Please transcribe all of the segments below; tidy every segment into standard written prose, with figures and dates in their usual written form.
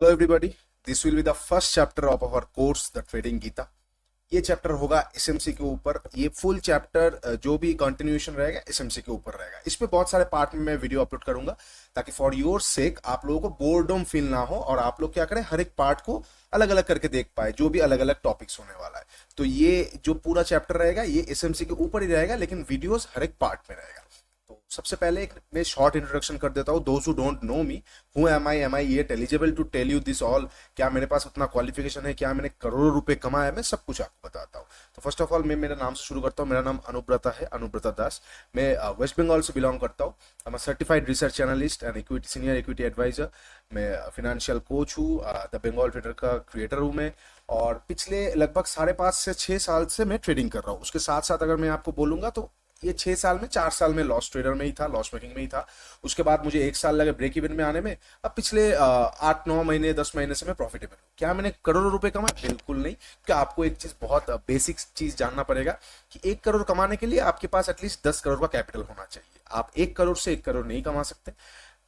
Hello everybody, this will be the first chapter of our course the trading Gita. ये chapter होगा SMC के ऊपर। ये फुल चैप्टर जो भी कंटिन्यूएशन रहेगा एसएमसी के ऊपर रहेगा। इसमें बहुत सारे पार्ट में मैं वीडियो अपलोड करूंगा ताकि फॉर योर सेक आप लोगों को बोर्डम फील ना हो और आप लोग क्या करें, हर एक पार्ट को अलग अलग करके देख पाए, जो भी अलग अलग टॉपिक्स होने वाला है। तो ये जो पूरा चैप्टर रहेगा ये एसएमसी के ऊपर ही रहेगा, लेकिन वीडियोस हर एक पार्ट में रहेगा। तो सबसे पहले एक मैं शॉर्ट इंट्रोडक्शन कर देता हूँ। Those who don't know me, who am I yet eligible to tell you this all. क्या मेरे पास उतना क्वालिफिकेशन है, क्या मैंने करोड़ों रुपए कमाए, मैं सब कुछ आपको बताता हूँ। तो फर्स्ट ऑफ ऑल मैं मेरे नाम से शुरू करता हूँ। मेरा नाम अनुब्रता है, अनुब्रता दास। मैं वेस्ट बंगाल से बिलोंग करता हूँ। I'm a certified research analyst and equity senior equity advisor। मैं फाइनेंशियल कोच हूँ, द बंगाल ट्रेडर का क्रिएटर हूँ मैं। और पिछले लगभग 5.5 से 6 साल से मैं ट्रेडिंग कर रहा हूँ। उसके साथ साथ अगर मैं आपको बोलूंगा तो ये 6 साल में 4 साल में लॉस ट्रेडर में ही था, लॉस मेकिंग में ही था। उसके बाद मुझे 1 साल लगे ब्रेक इवन में आने में। अब पिछले 8 9 महीने 10 महीने से मैं प्रॉफिटेबल हूँ। क्या मैंने करोड़ों रुपए कमाए? बिल्कुल नहीं। क्या आपको एक चीज बहुत बेसिक चीज जानना पड़ेगा कि 1 करोड़ कमाने के लिए आपके पास एटलीस्ट 10 करोड़ का कैपिटल होना चाहिए। आप 1 करोड़ से 1 करोड़ नहीं कमा सकते।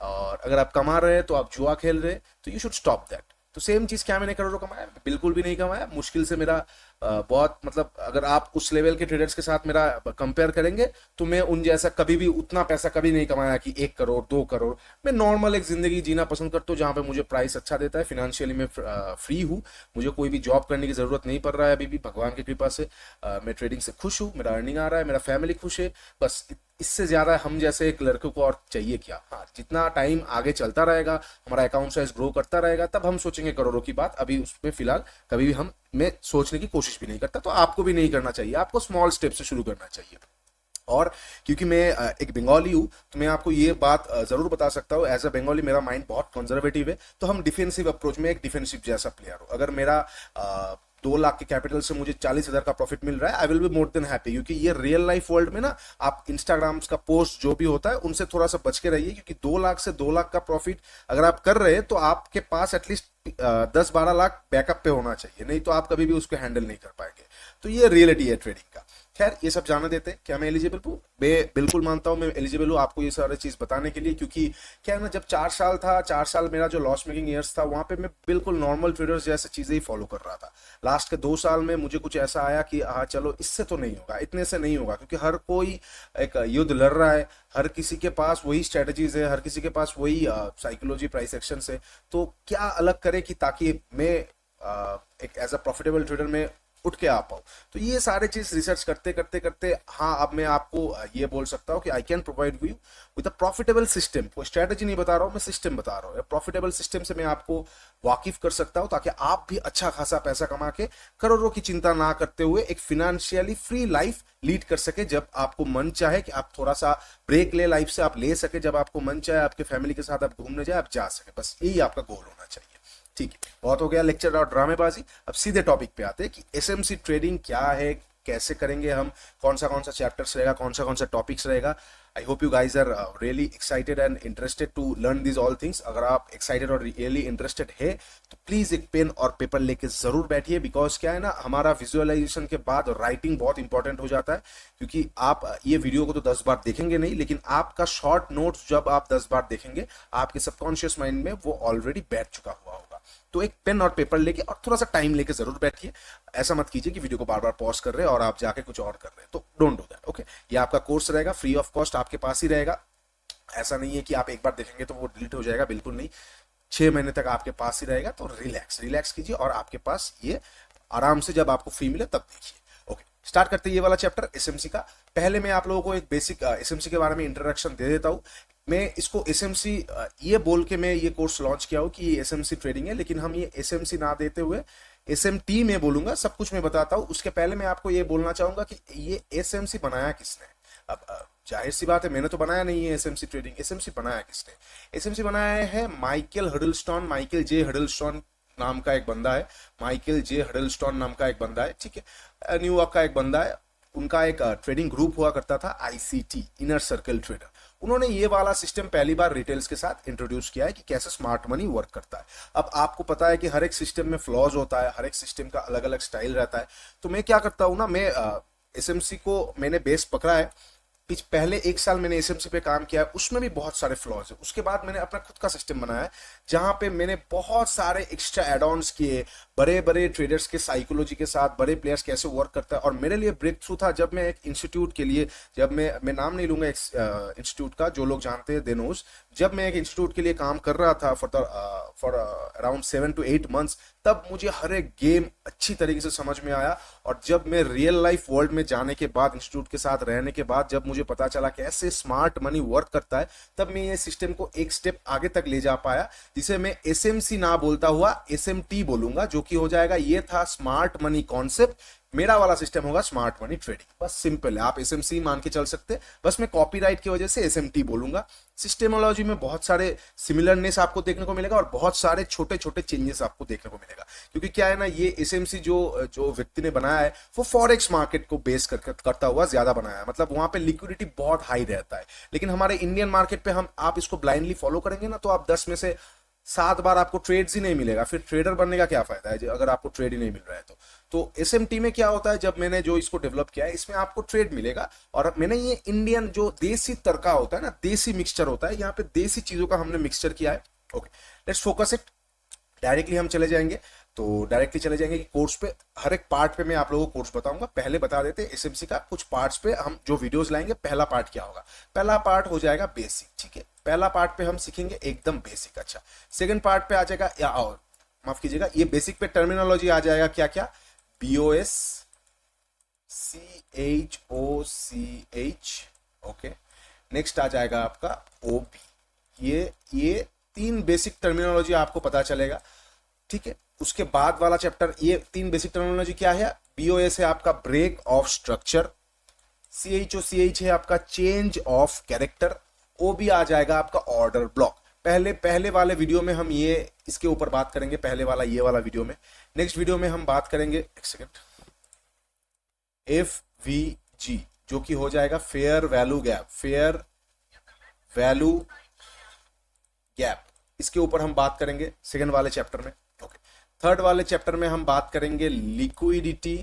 और अगर आप कमा रहे हैं तो आप जुआ खेल रहे हैं, तो यू शुड स्टॉप दैट। तो सेम चीज, क्या मैंने करोड़ों कमाया? बिल्कुल भी नहीं कमाया। मुश्किल से मेरा बहुत मतलब अगर आप उस लेवल के ट्रेडर्स के साथ मेरा कंपेयर करेंगे तो मैं उन जैसा कभी भी उतना पैसा कभी नहीं कमाया कि 1 करोड़ 2 करोड़। मैं नॉर्मल एक जिंदगी जीना पसंद करता हूँ जहाँ पे मुझे प्राइस अच्छा देता है, फिनेंशियली मैं फ्री हूँ। मुझे कोई भी जॉब करने की जरूरत नहीं पड़ रहा है अभी भी, भगवान की कृपा से। मैं ट्रेडिंग से खुश हूँ, मेरा अर्निंग आ रहा है, मेरा फैमिली खुश है। बस इससे ज्यादा हम जैसे एक लड़के को और चाहिए क्या? हाँ, जितना टाइम आगे चलता रहेगा, हमारा अकाउंट साइज ग्रो करता रहेगा, तब हम सोचेंगे करोड़ों की बात। अभी उसमें फिलहाल कभी भी हम मैं सोचने की कोशिश भी नहीं करता। तो आपको भी नहीं करना चाहिए, आपको स्मॉल स्टेप से शुरू करना चाहिए। और क्योंकि मैं एक बंगाली हूं तो मैं आपको ये बात जरूर बता सकता हूँ, एज अ बंगाली मेरा माइंड बहुत कंजर्वेटिव है। तो हम डिफेंसिव अप्रोच में एक डिफेंसिव जैसा प्लेयर हो। अगर मेरा 2 लाख के कैपिटल से मुझे 40,000 का प्रॉफिट मिल रहा है, आई will be more than happy. क्योंकि ये रियल लाइफ वर्ल्ड में ना, आप इंस्टाग्राम का पोस्ट जो भी होता है उनसे थोड़ा सा बच के रहिए। क्योंकि 2 लाख से 2 लाख का प्रॉफिट अगर आप कर रहे हैं तो आपके पास एटलीस्ट 10 12 लाख बैकअप पे होना चाहिए, नहीं तो आप कभी भी उसको हैंडल नहीं कर पाएंगे। तो ये रियलिटी है ट्रेडिंग का। खैर, ये सब जाने देते हैं। क्या मैं एलिजिबल हूँ? मैं बिल्कुल मानता हूँ मैं एलिजिबल हूँ आपको ये सारी चीज बताने के लिए। क्योंकि क्या है ना, जब 4 साल था, 4 साल मेरा जो लॉस मेकिंग ईयर्स था, वहां पे मैं बिल्कुल नॉर्मल ट्रेडर्स जैसे चीजें ही फॉलो कर रहा था। लास्ट के 2 साल में मुझे कुछ ऐसा आया कि हाँ चलो, इससे तो नहीं होगा, इतने से नहीं होगा। क्योंकि हर कोई एक युद्ध लड़ रहा है, हर किसी के पास वही स्ट्रेटजीज है, हर किसी के पास वही साइकोलॉजी प्राइस एक्शन है। तो क्या अलग करे कि ताकि मैं एक एज अ प्रॉफिटेबल ट्रेडर में उठ के आ पाऊँ। तो ये सारे चीज रिसर्च करते करते करते, हाँ अब मैं आपको ये बोल सकता हूँ कि I can provide you with a profitable system. कोई स्ट्रेटजी नहीं बता रहा हूँ, मैं सिस्टम बता रहा हूँ। प्रॉफिटेबल सिस्टम से मैं आपको वाकिफ कर सकता हूँ ताकि आप भी अच्छा खासा पैसा कमा के करोड़ों की चिंता ना करते हुए एक फिनेंशियली फ्री लाइफ लीड कर सके। जब आपको मन चाहे कि आप थोड़ा सा ब्रेक ले लाइफ से, आप ले सके। जब आपको मन चाहे आपके फैमिली के साथ आप घूमने जाए, आप जा सके। बस यही आपका गोल होना चाहिए। ठीक है, बहुत हो गया लेक्चर और ड्रामेबाजी। अब सीधे टॉपिक पे आते हैं कि एसएमसी ट्रेडिंग क्या है, कैसे करेंगे हम, कौन सा चैप्टर्स रहेगा, कौन सा टॉपिक्स रहेगा। I hope you guys are really excited and interested to learn this all things. अगर आप एक्साइटेड और रियली इंटरेस्टेड है तो प्लीज एक पेन और पेपर लेके जरूर बैठिए। बिकॉज क्या है ना, हमारा विजुअलाइजेशन के बाद राइटिंग बहुत इंपॉर्टेंट हो जाता है। क्योंकि आप ये वीडियो को तो 10 बार देखेंगे नहीं, लेकिन आपका शॉर्ट नोट्स जब आप 10 बार देखेंगे, आपके सबकॉन्शियस माइंड में वो ऑलरेडी बैठ चुका हुआ होगा। तो एक पेन और पेपर लेके और थोड़ा सा टाइम लेके जरूर बैठिए। ऐसा मत कीजिए कि वीडियो को बार बार पॉज कर रहे हैं और आप जाके कुछ और कर रहे हैं। तो डोंट डू दैट। ओके, ये आपका कोर्स रहेगा, फ्री ऑफ कॉस्ट आपके पास ही रहेगा। ऐसा नहीं है कि आप एक बार देखेंगे तो वो डिलीट हो जाएगा, बिल्कुल नहीं। 6 महीने तक आपके पास ही रहेगा। तो रिलैक्स रिलैक्स कीजिए और आपके पास ये आराम से जब आपको फ्री मिले तब देखिए। ओके, स्टार्ट करते हैं ये वाला चैप्टर एसएमसी का। पहले मैं आप लोगों को एक बेसिक एसएमसी के बारे में इंट्रोडक्शन दे देता हूँ। मैं इसको एसएमसी ये बोल के मैं ये कोर्स लॉन्च किया हूँ कि ये एसएमसी ट्रेडिंग है, लेकिन हम ये एसएमसी ना देते हुए एसएमटी में बोलूंगा। सब कुछ मैं बताता हूँ। उसके पहले मैं आपको ये बोलना चाहूंगा कि ये एसएमसी बनाया किसने। अब जाहिर सी बात है, मैंने तो बनाया नहीं है एसएमसी ट्रेडिंग। एसएमसी बनाया किसने? एसएमसी बनाया है माइकल हडलस्टोन, माइकल जे हडलस्टोन नाम का एक बंदा है। माइकल जे हडलस्टोन नाम का एक बंदा है, ठीक है, न्यूयॉर्क का एक बंदा है। उनका एक ट्रेडिंग ग्रुप हुआ करता था, आईसीटी, इनर सर्कल ट्रेडर। उन्होंने ये वाला सिस्टम पहली बार रिटेल्स के साथ इंट्रोड्यूस किया है कि कैसे स्मार्ट मनी वर्क करता है। अब आपको पता है कि हर एक सिस्टम में फ्लॉज होता है, हर एक सिस्टम का अलग अलग स्टाइल रहता है। तो मैं क्या करता हूँ ना, मैं एसएमसी को मैंने बेस पकड़ा है पहले 1 साल मैंने एसएमसी पे काम किया है, उसमें भी बहुत सारे फ्लॉज है। उसके बाद मैंने अपना खुद का सिस्टम बनाया है जहां पे मैंने बहुत सारे एक्स्ट्रा एड ऑन्स किए, बड़े बड़े ट्रेडर्स के साइकोलॉजी के साथ, बड़े प्लेयर्स कैसे वर्क करता है। और मेरे लिए ब्रेक थ्रू था जब मैं एक इंस्टीट्यूट के लिए, जब मैं नाम नहीं लूंगा इंस्टीट्यूट का, जो लोग जानते हैं दे नोज, जब मैं एक इंस्टीट्यूट के लिए काम कर रहा था फॉर अराउंड 7 to 8 months, तब मुझे हर एक गेम अच्छी तरीके से समझ में आया। और जब मैं रियल लाइफ वर्ल्ड में जाने के बाद, इंस्टीट्यूट के साथ रहने के बाद, जब मुझे पता चला कैसे स्मार्ट मनी वर्क करता है, तब मैं ये सिस्टम को एक स्टेप आगे तक ले जा पाया, जिसे मैं एसएमसी ना बोलता हुआ एसएमटी बोलूंगा, जो कि हो जाएगा, ये था स्मार्ट मनी कॉन्सेप्ट, मेरा वाला सिस्टम होगा स्मार्ट मनी ट्रेडिंग। बस सिंपल है, आप एसएमसी मान के चल सकते, बस मैं कॉपीराइट की वजह से एसएमटी बोलूंगा। सिस्टेमोलॉजी में बहुत सारे सिमिलरनेस आपको देखने को मिलेगा और बहुत सारे छोटे छोटे चेंजेस आपको देखने को मिलेगा, क्योंकि क्या है ना, ये एसएमसी जो जो व्यक्ति ने बनाया है वो फॉरेक्स मार्केट को बेस करता हुआ ज्यादा बनाया है, मतलब वहां पे लिक्विडिटी बहुत हाई रहता है। लेकिन हमारे इंडियन मार्केट पे हम आप इसको ब्लाइंडली फॉलो करेंगे ना, तो आप 10 में से 7 बार आपको ट्रेड्स ही नहीं मिलेगा, फिर ट्रेडर बनने का क्या फायदा है अगर आपको ट्रेड ही नहीं मिल रहा है तो एसएमटी में क्या होता है, जब मैंने जो इसको डेवलप किया है, इसमें आपको ट्रेड मिलेगा। और मैंने ये इंडियन जो देसी तड़का होता है ना, देसी मिक्सचर होता है, यहाँ पे देसी चीजों का हमने मिक्सचर किया है। Okay, let's focus it. Directly हम चले जाएंगे, तो डायरेक्टली चले जाएंगे कि कोर्स पे, हर एक पार्ट पे मैं आप लोगों को कोर्स बताऊंगा। पहले बता देते हैं एसएमसी का कुछ पार्ट्स पे हम जो वीडियोस लाएंगे। पहला पार्ट क्या होगा, पहला पार्ट हो जाएगा बेसिक, ठीक है, पहला पार्ट पे हम सीखेंगे एकदम बेसिक। अच्छा, सेकंड पार्ट पे आ जाएगा, या और माफ कीजिएगा, ये बेसिक पे टर्मिनोलॉजी आ जाएगा, क्या क्या, बीओएस, CHOCH, ओके। नेक्स्ट आ जाएगा आपका ओबी, ये 3 बेसिक टर्मिनोलॉजी आपको पता चलेगा, ठीक है। उसके बाद वाला चैप्टर, ये 3 बेसिक टर्मिनोलॉजी क्या है, बीओएस है आपका ब्रेक ऑफ स्ट्रक्चर, CHOCH है आपका चेंज ऑफ कैरेक्टर, ओबी आ जाएगा आपका ऑर्डर ब्लॉक। पहले वाले वीडियो में हम ये इसके ऊपर बात करेंगे, पहले वाला ये वाला वीडियो में। नेक्स्ट वीडियो में हम बात करेंगे, एक सेकेंड, FVG, जो कि हो जाएगा fair value gap, fair value gap, इसके ऊपर हम बात करेंगे सेकंड वाले चैप्टर में। ओके, थर्ड वाले चैप्टर में हम बात करेंगे liquidity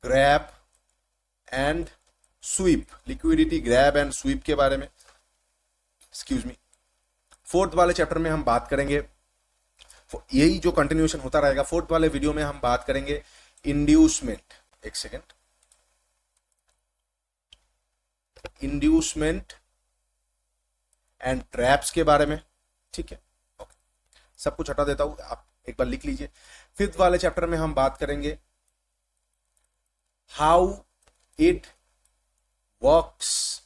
grab and sweep, liquidity grab and sweep के बारे में, एक्सक्यूज मी। फोर्थ वाले चैप्टर में हम बात करेंगे, यही जो कंटिन्यूएशन होता रहेगा, फोर्थ वाले वीडियो में हम बात करेंगे इंड्यूसमेंट, एक सेकेंड, इंड्यूसमेंट एंड ट्रैप्स के बारे में, ठीक है। ओके, सब कुछ हटा देता हूं, आप एक बार लिख लीजिए। फिफ्थ वाले चैप्टर में हम बात करेंगे हाउ इट वर्क्स,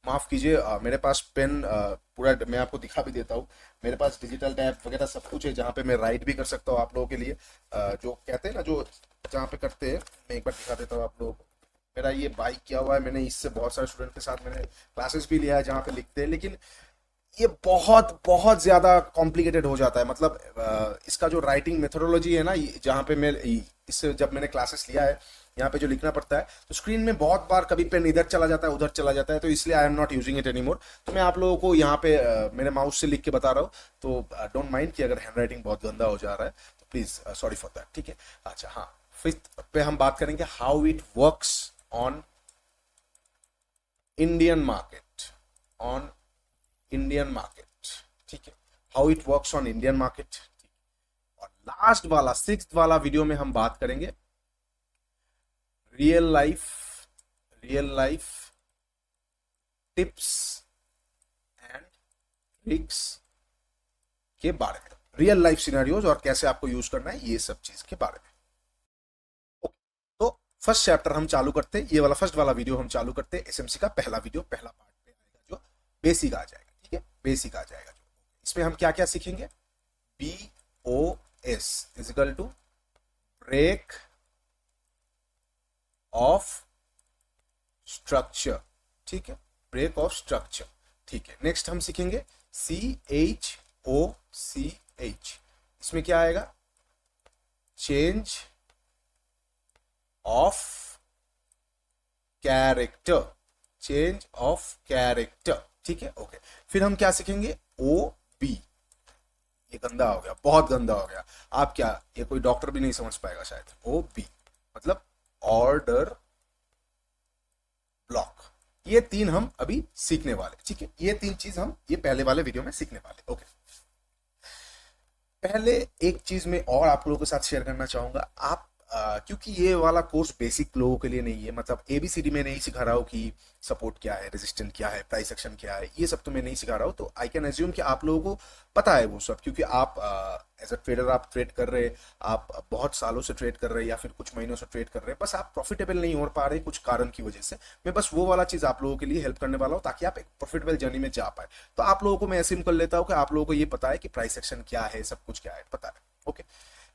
माफ कीजिए, मेरे पास पेन पूरा, मैं आपको दिखा भी देता हूँ, मेरे पास डिजिटल टैब वगैरह सब कुछ है जहाँ पे मैं राइट भी कर सकता हूँ आप लोगों के लिए, जो कहते हैं ना, जो जहाँ पे करते हैं, मैं एक बार दिखा देता हूँ आप लोगों को। मेरा ये बाइक किया हुआ है मैंने, इससे बहुत सारे स्टूडेंट के साथ मैंने क्लासेस भी लिया है जहाँ पे लिखते हैं, लेकिन ये बहुत बहुत ज्यादा कॉम्प्लिकेटेड हो जाता है। मतलब इसका जो राइटिंग मेथोडोलॉजी है ना, जहाँ पे मैं इससे जब मैंने क्लासेस लिया है, यहाँ पे जो लिखना पड़ता है, तो स्क्रीन में बहुत बार कभी पेन इधर चला जाता है, उधर चला जाता है, तो इसलिए I am not using it anymore. तो मैं आप लोगों को यहाँ पे मेरे माउस से लिख के बता रहा हूँ, तो डोंट माइंड कि अगर हैंड राइटिंग बहुत गंदा हो जा रहा है तो प्लीज सॉरी फॉर दैट, ठीक है। अच्छा हाँ, फिफ्थ पे हम बात करेंगे how it works on Indian market, on Indian market, ठीक है, how it works on Indian market. और लास्ट वाला, सिक्स्थ वाला वीडियो में हम बात करेंगे real life tips and tricks के बारे में, रियल लाइफ सिनेरियोज और कैसे आपको यूज करना है, ये सब चीज के बारे में। ओके, तो फर्स्ट चैप्टर हम चालू करते, ये वाला फर्स्ट वाला वीडियो हम चालू करते, एसएमसी का पहला वीडियो, पहला पार्ट पे आएगा जो बेसिक आ जाएगा, ठीक है, बेसिक आ जाएगा। जो इसमें हम क्या क्या सीखेंगे, BOS is equal to break of structure, ठीक है, ब्रेक ऑफ स्ट्रक्चर, ठीक है। नेक्स्ट हम सीखेंगे CHOCH, इसमें क्या आएगा, change of character, change of character, ठीक है। ओके, फिर हम क्या सीखेंगे, OB, ये गंदा हो गया, बहुत गंदा हो गया, आप क्या, ये कोई डॉक्टर भी नहीं समझ पाएगा शायद। OB मतलब ऑर्डर ब्लॉक। ये तीन हम अभी सीखने वाले, ठीक है, ये तीन चीज हम ये पहले वाले वीडियो में सीखने वाले। ओके, पहले एक चीज मैं और आप लोगों के साथ शेयर करना चाहूंगा। आप क्योंकि ये वाला कोर्स बेसिक लोगों के लिए नहीं है, मतलब एबीसीडी में नहीं सिखा रहा हूँ कि सपोर्ट क्या है, रेजिस्टेंट क्या है, प्राइस एक्शन क्या है, ये सब तो मैं नहीं सिखा रहा हूँ। तो आई कैन एज्यूम कि आप लोगों को पता है वो सब, क्योंकि आप एज अ ट्रेडर आप ट्रेड कर रहे, आप बहुत सालों से ट्रेड कर रहे या फिर कुछ महीनों से ट्रेड कर रहे हैं, बस आप प्रॉफिटेबल नहीं हो पा रहे कुछ कारण की वजह से। मैं बस वो वाला चीज आप लोगों के लिए हेल्प करने वाला हूँ ताकि आप एक प्रॉफिटेबल जर्नी में जा पाए। तो आप लोगों को मैं एज्यूम कर लेता हूँ कि आप लोगों को ये पता है कि प्राइस एक्शन क्या है, सब कुछ क्या है, पता है। ओके,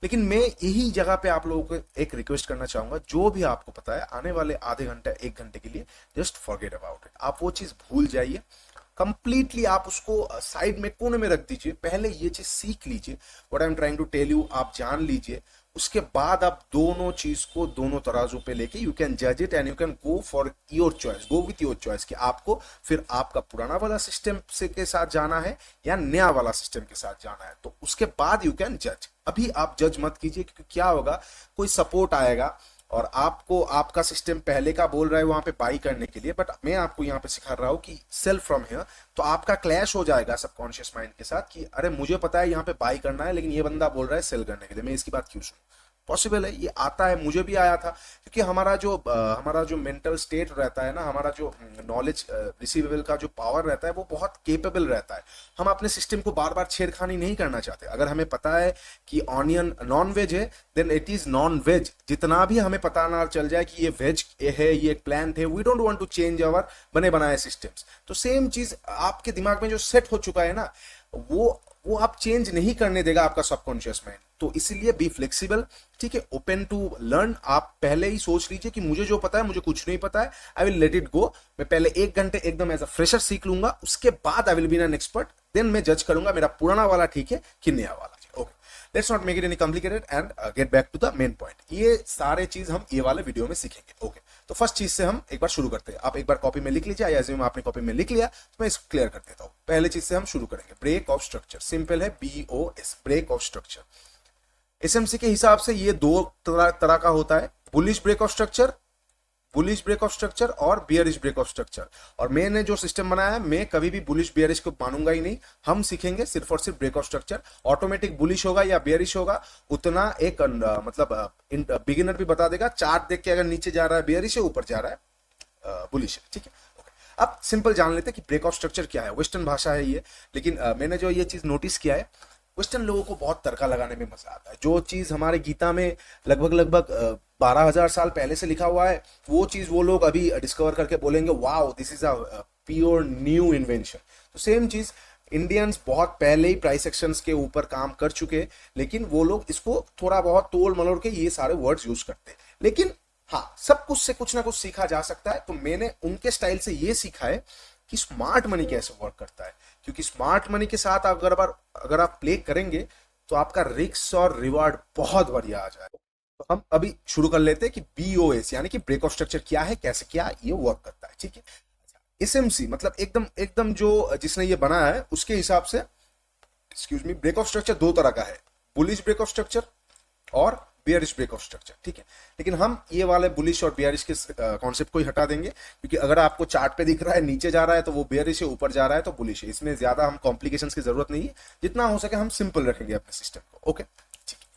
लेकिन मैं यही जगह पे आप लोगों को एक रिक्वेस्ट करना चाहूंगा, जो भी आपको पता है आने वाले आधे घंटे एक घंटे के लिए जस्ट फॉरगेट अबाउट इट। आप वो चीज भूल जाइए कंप्लीटली, आप उसको साइड में कोने में रख दीजिए। पहले ये चीज सीख लीजिए, what I am trying to tell you, आप जान लीजिए। उसके बाद आप दोनों चीज को दोनों तराजू पे लेके यू कैन जज it and you can go for your choice, go with your choice कि आपको फिर आपका पुराना वाला सिस्टम से के साथ जाना है या नया वाला सिस्टम के साथ जाना है। तो उसके बाद यू कैन जज। अभी आप जज मत कीजिए, क्योंकि क्या होगा, कोई सपोर्ट आएगा और आपको आपका सिस्टम पहले का बोल रहा है वहां पे बाई करने के लिए, बट मैं आपको यहाँ पे सिखा रहा हूँ कि सेल फ्रॉम हियर। तो आपका क्लैश हो जाएगा सबकॉन्शियस माइंड के साथ कि अरे मुझे पता है यहाँ पे बाई करना है, लेकिन ये बंदा बोल रहा है सेल करने के लिए, मैं इसकी बात क्यों सुनूं। पॉसिबल है, ये आता है, मुझे भी आया था, क्योंकि हमारा जो मेंटल स्टेट रहता है ना, हमारा जो नॉलेज रिसीवेबल का जो पावर रहता है वो बहुत केपेबल रहता है। हम अपने सिस्टम को बार बार छेड़खानी नहीं करना चाहते। अगर हमें पता है कि ऑनियन नॉन वेज है, then it is non veg. जितना भी हमें पता ना चल जाए कि ये वेज है, ये एक प्लांट है, we don't want to change our बने बनाए सिस्टम्स। तो सेम चीज आपके दिमाग में जो सेट हो चुका है ना, वो आप चेंज नहीं करने देगा आपका सबकॉन्शियस माइंड। तो इसीलिए बी फ्लेक्सिबल, ठीक है, ओपन टू लर्न। आप पहले ही सोच लीजिए कि मुझे जो पता है, मुझे कुछ नहीं पता है, I will let it go. मैं पहले एक घंटे एकदम एज अ फ्रेशर सीख लूंगा, उसके बाद I will be an expert, then मैं जज करूंगा मेरा पुराना वाला ठीक है कि नया वाला। Okay, let's not make it any complicated and get back to the main point. ये सारे चीज हम ये वाले वीडियो में सीखेंगे। ओके, तो फर्स्ट चीज से हम एक बार शुरू करते हैं। आप एक बार कॉपी में लिख लीजिए, या एज्यूम आपने कॉपी में लिख लिया तो मैं इसको क्लियर कर देता हूं। पहले चीज से हम शुरू करेंगे, ब्रेक ऑफ स्ट्रक्चर। सिंपल है, BOS, break of structure. SMC के हिसाब से ये दो तरह का होता है, bullish break of structure, bullish break of structure और बियरिश ब्रेक ऑफ स्ट्रक्चर। और मैंने जो सिस्टम बनाया है, मैं कभी भी बुलिश बियरिश को मानूंगा ही नहीं। हम सीखेंगे सिर्फ और सिर्फ break of structure. Automatic bullish होगा या बियरिश होगा उतना एक मतलब बिगिनर भी बता देगा। चार्ट देख के अगर नीचे जा रहा है बियरिश है, ऊपर जा रहा है बुलिश है, ठीक है। अब सिंपल जान लेते हैं कि ब्रेक ऑफ स्ट्रक्चर क्या है। वेस्टर्न भाषा है ये, लेकिन मैंने जो ये चीज नोटिस किया है, वेस्टर्न लोगों को बहुत तड़का लगाने में मजा आता है। जो चीज हमारे गीता में लगभग 12,000 साल पहले से लिखा हुआ है, वो चीज वो लोग अभी डिस्कवर करके बोलेंगे wow this is a pure new invention. तो सेम चीज इंडियंस बहुत पहले ही प्राइस एक्शंस के ऊपर काम कर चुके, लेकिन वो लोग इसको थोड़ा बहुत तोड़ मलोड़ के ये सारे वर्ड्स यूज करते हैं। लेकिन हाँ, सब कुछ से कुछ ना कुछ सीखा जा सकता है। तो मैंने उनके स्टाइल से ये सीखा है कि स्मार्ट मनी कैसे वर्क करता है, क्योंकि स्मार्ट मनी के साथ अगर आप प्ले करेंगे तो आपका रिस्क और रिवार्ड बहुत बढ़िया आ जाएगा। तो हम अभी शुरू कर लेते हैं कि BOS यानी कि ब्रेक ऑफ स्ट्रक्चर क्या है, कैसे क्या ये वर्क करता है, ठीक है। SMC मतलब एकदम जो जिसने ये बनाया है उसके हिसाब से, excuse me, break of structure दो तरह का है, बुलिश ब्रेक ऑफ स्ट्रक्चर और बियरिश ब्रेक ऑफ स्ट्रक्चर, ठीक है। लेकिन हम ये वाले बुलिश और बियरिश के कॉन्सेप्ट को ही हटा देंगे, क्योंकि अगर आपको चार्ट पे दिख रहा है नीचे जा रहा है तो वो बियरिश है, ऊपर जा रहा है तो बुलिश है। इसमें ज्यादा हम कॉम्प्लिकेशंस की जरूरत नहीं है, जितना हो सके हम सिंपल रखेंगे अपने सिस्टम को। ओके, ठीक है।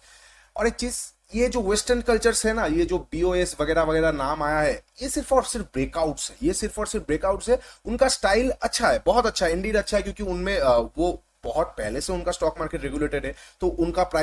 और एक चीज, ये जो वेस्टर्न कल्चर्स है ना, ये जो BOS वगैरह वगैरह नाम आया है, ये सिर्फ और सिर्फ ब्रेकआउट्स है, ये सिर्फ और सिर्फ ब्रेकआउट्स है। उनका स्टाइल अच्छा है, बहुत अच्छा है, इंडीड अच्छा है, क्योंकि उनमें वो बहुत पहले से उनका स्टॉक मार्केट रेगुलेटेड है, तो उनका प्राइस